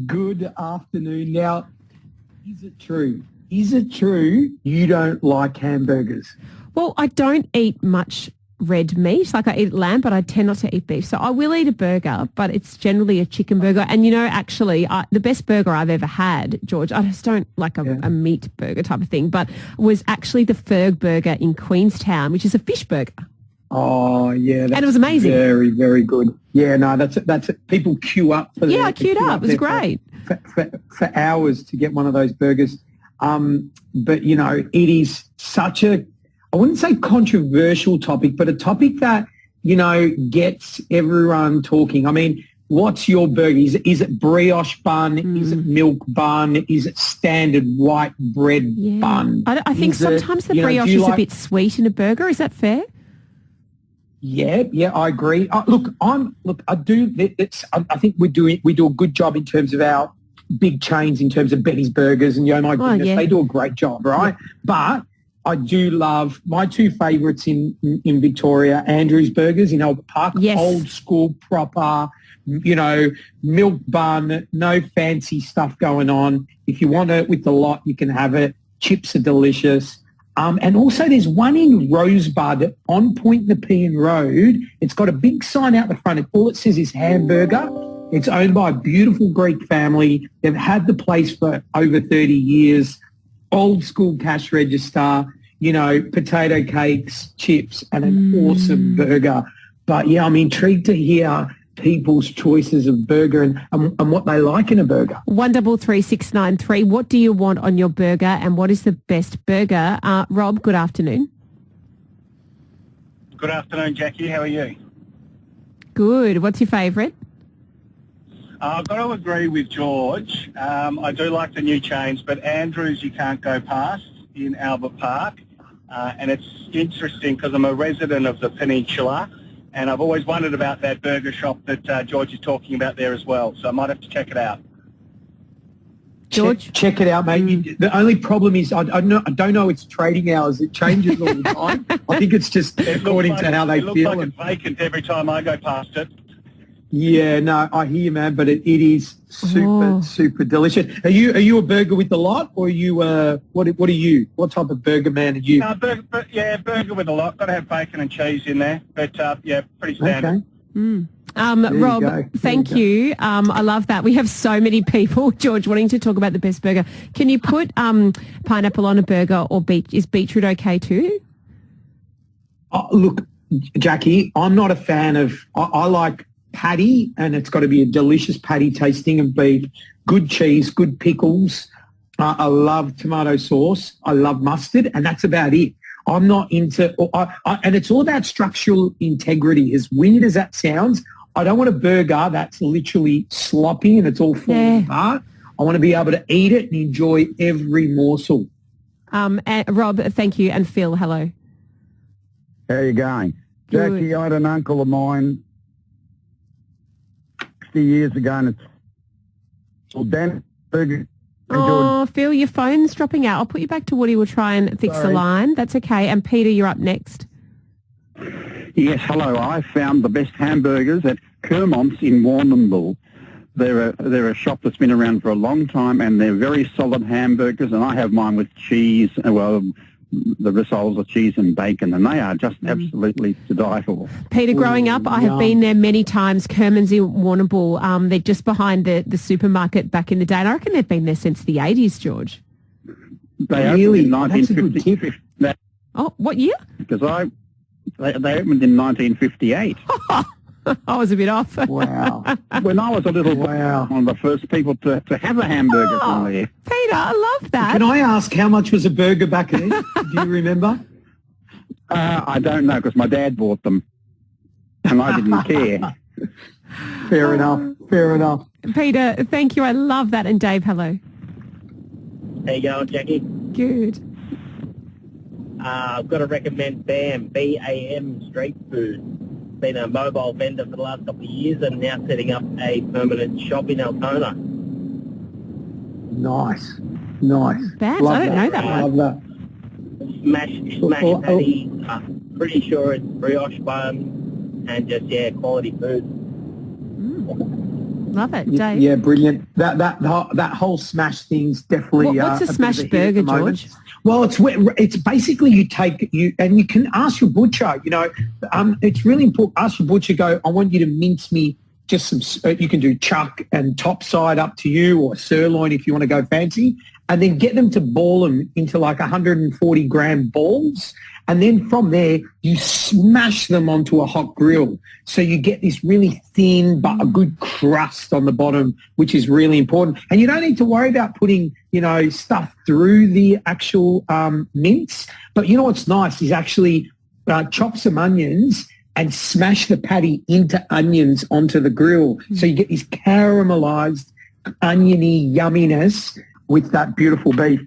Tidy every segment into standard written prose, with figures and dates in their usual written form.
Good afternoon. Now, is it true? Is it true you don't like hamburgers? Well, I don't eat much red meat. Like I eat lamb, but I tend not to eat beef. So I will eat a burger, but it's generally a chicken burger. And actually, the best burger I've ever had, George, I just don't like a meat burger type of thing, but was actually the Ferg burger in Queenstown, which is a fish burger. Oh, yeah. And it was amazing. Very, very good. Yeah, no, that's it. People queue up for I queued up. It was great. For hours to get one of those burgers. But, it is such I wouldn't say controversial topic, but a topic that, gets everyone talking. I mean, what's your burger? Is it brioche bun? Is it milk bun? Is it standard white bread bun? I think sometimes the brioche is a bit sweet in a burger. Is that fair? Yeah, I agree. I do. I think we do a good job in terms of our big chains, in terms of Benny's Burgers, and my goodness, they do a great job, right? Yeah. But I do love my two favourites in Victoria, Andrew's Burgers in Albert Park, old school, proper, milk bun, no fancy stuff going on. If you want it with the lot, you can have it. Chips are delicious. And also there's one in Rosebud on Point Nepean Road. It's got a big sign out the front. All it says is hamburger. It's owned by a beautiful Greek family. They've had the place for over 30 years. Old school cash register, potato cakes, chips, and an awesome burger. But, I'm intrigued to hear people's choices of burger and what they like in a burger. 133693. What do you want on your burger and what is the best burger? Rob, good afternoon. Good afternoon, Jackie. How are you? Good. What's your favourite? I've got to agree with George. I do like the new chains, but Andrew's you can't go past in Albert Park. And it's interesting because I'm a resident of the Peninsula and I've always wondered about that burger shop that George is talking about there as well. So I might have to check it out. George? Check it out, mate. The only problem is I don't know its trading hours. It changes all the time. I think it's just according to how they feel. It looks like it's vacant every time I go past it. Yeah, no, I hear you, man, but it is super delicious. Are you a burger with the lot, or are you what are you? What type of burger man are you? No, burger with a lot. Got to have bacon and cheese in there, but pretty standard. Okay. Rob, thank you. I love that. We have so many people, George, wanting to talk about the best burger. Can you put pineapple on a burger or is beetroot okay too? Look, Jackie, I'm not a fan of. I like patty, and it's got to be a delicious patty tasting of beef, good cheese, good pickles. I love tomato sauce. I love mustard, and that's about it. I'm not into, and it's all about structural integrity. As weird as that sounds, I don't want a burger that's literally sloppy and it's all falling apart. I want to be able to eat it and enjoy every morsel. And Rob, thank you, and Phil, hello. How are you going? Good. Jackie, I had an uncle of mine 60 years ago, and it's called Dan Burger. Oh, Phil, your phone's dropping out. I'll put you back to Woody. We'll try and fix the line. That's okay. And Peter, you're up next. Yes, hello. I found the best hamburgers at Kermont's in Warrnambool. They're a shop that's been around for a long time, and they're very solid hamburgers, and I have mine with cheese, the rissoles of cheese and bacon, and they are just absolutely to die for. Peter, growing up, I have been there many times. Kerman's in Warrnambool. They're just behind the supermarket back in the day, and I reckon they've been there since the 80s, George. They opened in 1950. Oh, what year? Because they opened in 1958. I was a bit off. Wow. When I was a little one of the first people to have a hamburger from there. Peter, I love that. Can I ask how much was a burger back then? Do you remember? I don't know, because my dad bought them, and I didn't care. Fair enough. Peter, thank you. I love that. And Dave, hello. How you going, Jackie? Good. I've got to recommend BAM, B-A-M Street Food. Been a mobile vendor for the last couple of years and now setting up a permanent shop in Altona. Nice. Babs, I don't know that one. Love that. Smash patty, pretty sure it's brioche bun, and just, quality food. Love it, Dave. Yeah, brilliant. That whole smash thing's definitely. What's a smash burger, George? Well, it's basically you can ask your butcher. It's really important. Ask your butcher. Go, I want you to mince me just some. You can do chuck and top side, up to you, or sirloin if you want to go fancy, and then get them to ball them into like 140 gram balls. And then from there, you smash them onto a hot grill. So you get this really thin but a good crust on the bottom, which is really important. And you don't need to worry about putting, stuff through the actual mince. But you know what's nice is actually chop some onions and smash the patty into onions onto the grill. So you get this caramelized, oniony yumminess with that beautiful beef.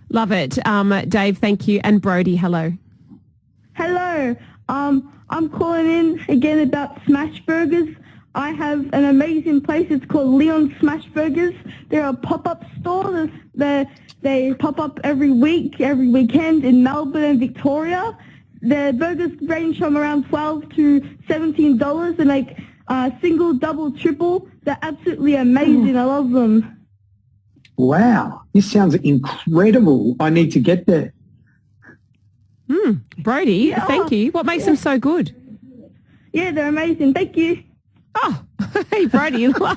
Love it. Dave, thank you. And Brody, hello. Hello. I'm calling in again about smash burgers. I have an amazing place. It's called Leon Smash Burgers. They're a pop-up store. They pop up every week, every weekend in Melbourne and Victoria. The burgers range from around $12 to $17. And like single, double, triple. They're absolutely amazing. I love them. Wow. This sounds incredible. I need to get there. Brody, thank you. What makes them so good? Yeah, they're amazing. Thank you. Oh, hey, Brody. How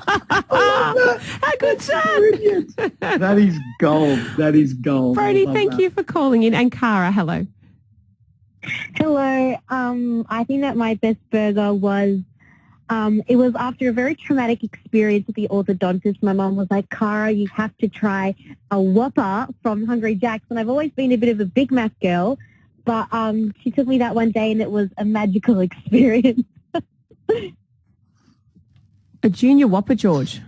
good, son. That is gold. That is gold. Brody, thank you for calling in. And Cara, hello. Hello. I think that my best burger was, it was after a very traumatic experience with the orthodontist. My mum was like, Cara, you have to try a Whopper from Hungry Jack's. And I've always been a bit of a Big Mac girl. But she took me that one day, and it was a magical experience. A junior Whopper, George?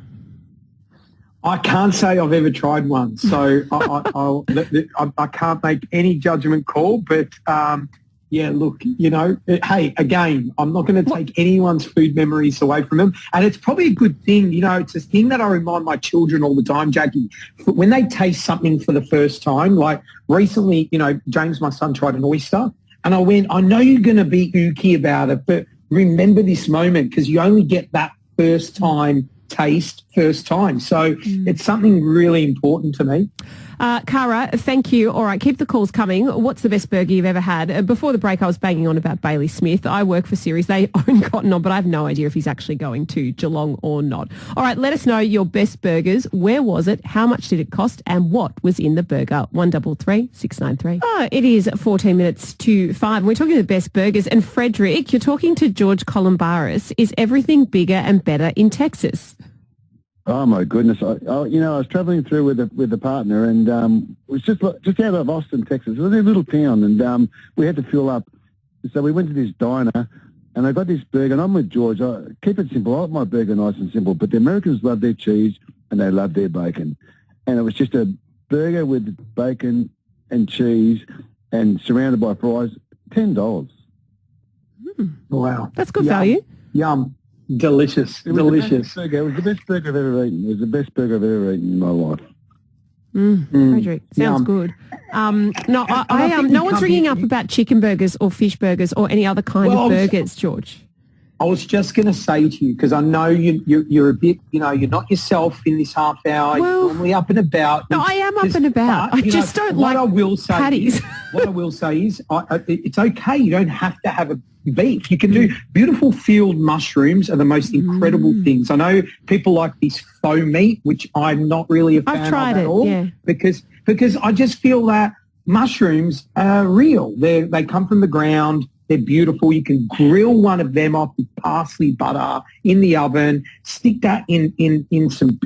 I can't say I've ever tried one, so I can't make any judgment call. But, yeah, look, hey, again, I'm not going to take anyone's food memories away from them. And it's probably a good thing. It's a thing that I remind my children all the time, Jackie. When they taste something for the first time, like recently, James, my son, tried an oyster. And I went, I know you're going to be ooky about it, but remember this moment because you only get that first time taste first time. So it's something really important to me. Cara, thank you. All right, keep the calls coming. What's the best burger you've ever had? Before the break, I was banging on about Bailey Smith. I work for Ceres. They own Cotton On, but I have no idea if he's actually going to Geelong or not. All right, let us know your best burgers. Where was it? How much did it cost? And what was in the burger? 133 693. It is 14 minutes to 5. We're talking the best burgers. And Frederick, you're talking to George Columbaris. Is everything bigger and better in Texas? Oh my goodness! I was travelling through with a partner, and it was just out of Austin, Texas. It was a little town, and we had to fill up. So we went to this diner, and I got this burger. And I'm with George. I keep it simple. I like my burger nice and simple. But the Americans love their cheese and they love their bacon, and it was just a burger with bacon and cheese, and surrounded by fries. $10. Wow, that's good value. Yum. Delicious. It was the best burger I've ever eaten. It was the best burger I've ever eaten in my life. Frederick, sounds good. No one's ringing up about chicken burgers or fish burgers or any other kind of burgers, George. I was just going to say to you, because I know you're a bit, you're not yourself in this half hour. You're normally up and about. No, I am up and about. I just don't like patties. What I will say is it's okay. You don't have to have a beef. You can do beautiful field mushrooms are the most incredible things. I know people like this faux meat, which I'm not really a fan of at all. Yeah. Because I just feel that mushrooms are real. They come from the ground. They're beautiful. You can grill one of them off with parsley butter in the oven, stick that in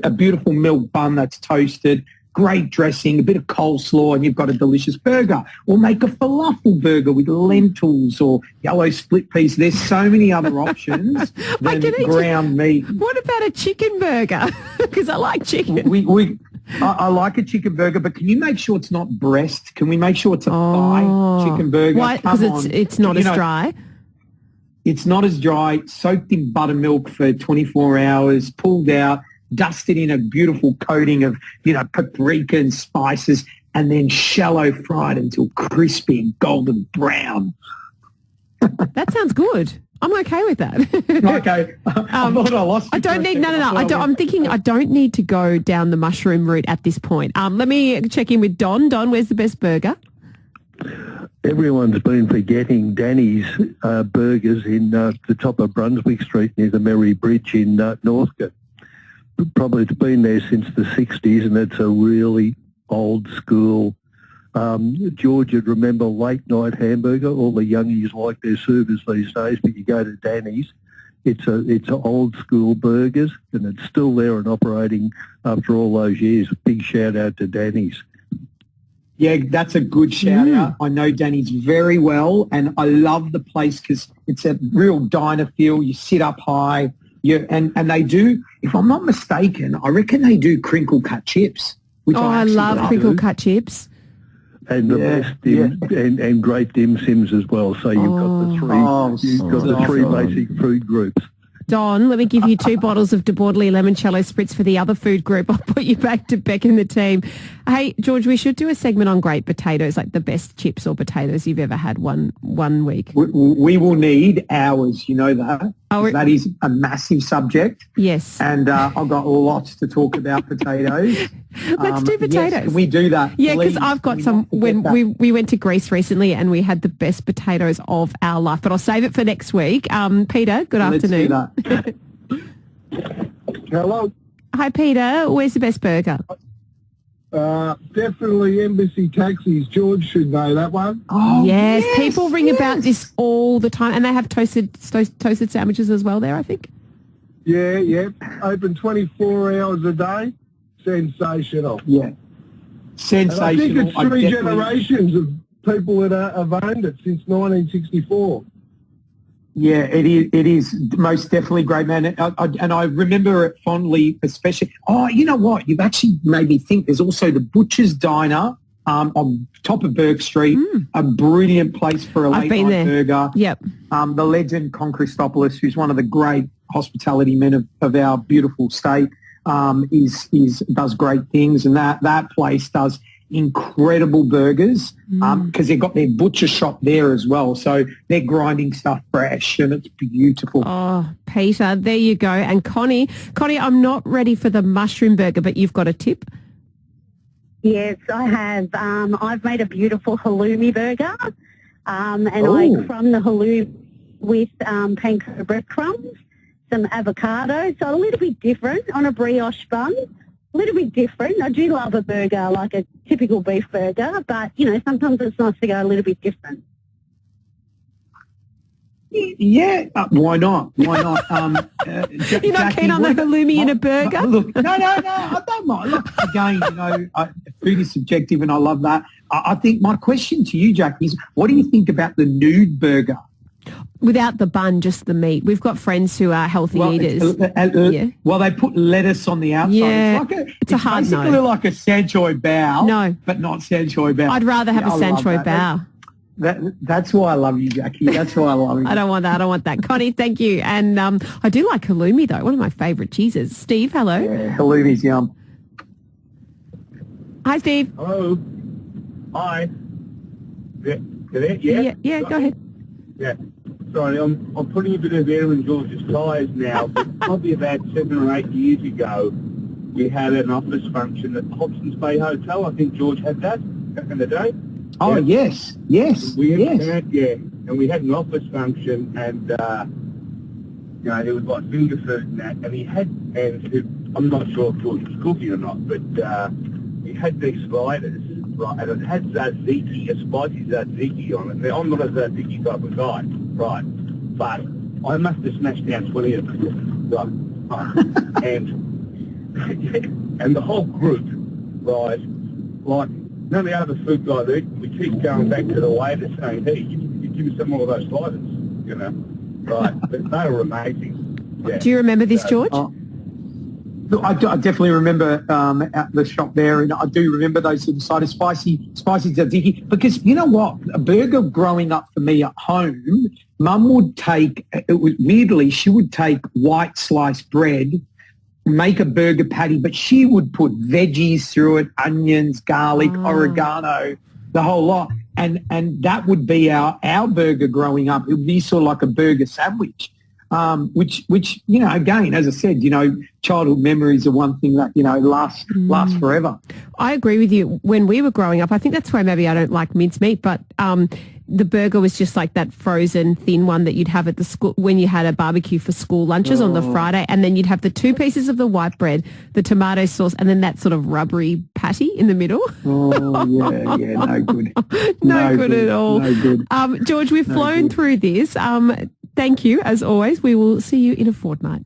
a beautiful milk bun that's toasted, great dressing, a bit of coleslaw, and you've got a delicious burger. Or make a falafel burger with lentils or yellow split peas. There's so many other options than ground meat. What about a chicken burger? Because I like chicken. I like a chicken burger, but can you make sure it's not breast? Can we make sure it's a thigh chicken burger? Why? Because it's not as dry? It's not as dry, soaked in buttermilk for 24 hours, pulled out, dusted in a beautiful coating of, paprika and spices, and then shallow fried until crispy and golden brown. That sounds good. I'm okay with that. Okay. I thought I lost you. I don't need, no. I'm thinking I don't need to go down the mushroom route at this point. Let me check in with Don. Don, where's the best burger? Everyone's been forgetting Danny's burgers in the top of Brunswick Street near the Merry Bridge in Northcote. Probably it's been there since the 60s, and it's a really old school. George would remember late night hamburger. All the youngies like their servers these days, but you go to Danny's, it's old school burgers, and it's still there and operating after all those years. Big shout out to Danny's. Yeah, that's a good shout out. I know Danny's very well, and I love the place because it's a real diner feel. You sit up high, and they do, if I'm not mistaken, I reckon they do crinkle cut chips. Which I love crinkle cut chips. And the best and great dim sims as well. So you've got the three basic food groups. Don, let me give you 2 bottles of De Bordeley Limoncello Spritz for the other food group. I'll put you back to Beck and the team. Hey, George, we should do a segment on great potatoes, like the best chips or potatoes you've ever had one week. We will need hours, you know that. That is a massive subject. Yes. And I've got lots to talk about potatoes. Let's do potatoes. Yes, can we do that? Yeah, because I've got some. When we went to Greece recently and we had the best potatoes of our life, but I'll save it for next week. Peter, good afternoon. Let's do that. Hello. Hi, Peter. Where's the best burger? Definitely Embassy Taxis. George should know that one. Oh, yes. People ring about this all the time, and they have toasted sandwiches as well there, I think. Yeah. Open 24 hours a day. Sensational. Yeah. Sensational. And I think it's 3 generations of people that have owned it since 1964. Yeah, it is most definitely great, man. And I remember it fondly, especially. Oh, you know what? You've actually made me think. There's also the Butcher's Diner on top of Burke Street, a brilliant place for a late night burger. Yep. The legend Con Christopoulos, who's one of the great hospitality men of our beautiful state, does great things, and that place does incredible burgers because they've got their butcher shop there as well, so they're grinding stuff fresh and it's beautiful. Oh, Peter, there you go. And Connie, I'm not ready for the mushroom burger, but you've got a tip? Yes, I have. I've made a beautiful halloumi burger, and I crumb the halloumi with panko breadcrumbs, some avocado, so a little bit different on a brioche bun. A little bit different. I do love a burger like a typical beef burger, but, sometimes it's nice to go a little bit different. Yeah, why not? Why not? You're not keen on the halloumi in a burger? Look, no, I don't mind. Look, again, food is subjective and I love that. I think my question to you, Jackie, is what do you think about the nude burger? Without the bun, just the meat. We've got friends who are healthy eaters. Well, they put lettuce on the outside. Yeah, it's a hard no. It's basically like a Sanchoy bao. No. But not Sanchoy bao. I'd rather have a Sanchoy bao. That's why I love you, Jackie. That's why I love you. I don't want that. Connie, thank you. And I do like halloumi, though. One of my favourite cheeses. Steve, hello. Yeah, halloumi's yum. Hi, Steve. Hello. Hi. Yeah, go ahead. Yeah. Sorry, I'm putting a bit of air in George's tyres now, but probably about 7 or 8 years ago, we had an office function at Hobson's Bay Hotel. I think George had that back in the day. Oh, yes. And we had an office function, and, there was like finger food and that, and I'm not sure if George was cooking or not, but he had these sliders, right, and it had tzatziki, a spicy tzatziki on it. Now, I'm not a tzatziki type of guy, right, but I must have smashed down 20 of them, right, and the whole group, right, like, none of the other food guys eat, we keep going back to the waiter saying, hey, you give me some more of those sliders, right, but they were amazing. Yeah. Do you remember this, George? Look, I definitely remember at the shop there, and I do remember those sort of sliders, spicy tzatziki, because you know what? A burger growing up for me at home, Mum would take, she would take white sliced bread, make a burger patty, but she would put veggies through it, onions, garlic, oregano. the whole lot. And that would be our burger growing up. It would be sort of like a burger sandwich, which you know, again, as I said, you know, childhood memories are one thing that, you know, lasts forever. I agree with you. When we were growing up, I think that's why maybe I don't like mincemeat, but the burger was just like that frozen thin one that you'd have at the school when you had a barbecue for school lunches on the Friday, and then you'd have the 2 pieces of the white bread, the tomato sauce, and then that sort of rubbery patty in the middle. Oh, yeah, no good. No good at all. No good. George, we've flown through this. Thank you, as always. We will see you in a fortnight.